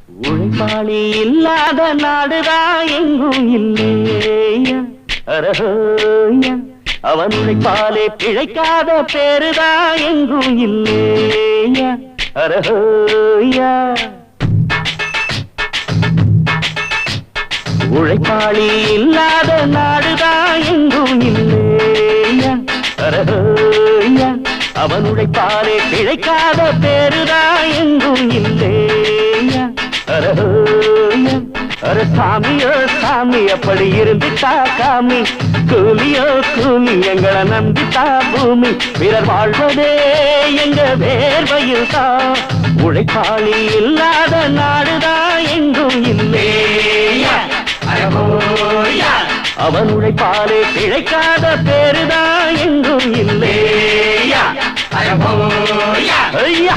உழைப்பாளி இல்லாத நாடுதான் எங்கும் இல்லையா அரஹோயா அவன் உழைப்பாலே பிழைக்காத பேருதான் எங்கும் இல்லையா அரஹோயா உழைப்பாளி இல்லாத நாடுதான் எங்கும் இல்லையா அரஹோயா அவன் உழைப்பாலே பிழைக்காத பேருதான் எங்கும் இல்லையா அரஹோயா அர சாமியோ சாமி அப்படி இருந்துட்டா காமி கூலியோ கூலி எங்களை நம்பித்தா பூமி பிறர் வாழ்வதே எங்க வேர்வையில் தான் உழைப்பாளி இல்லாத நாடுதான் எங்கும் இல்லையா அவன் உழைப்பாலே பிழைக்காத பேருதான் எங்கும் இல்லையா ஐயா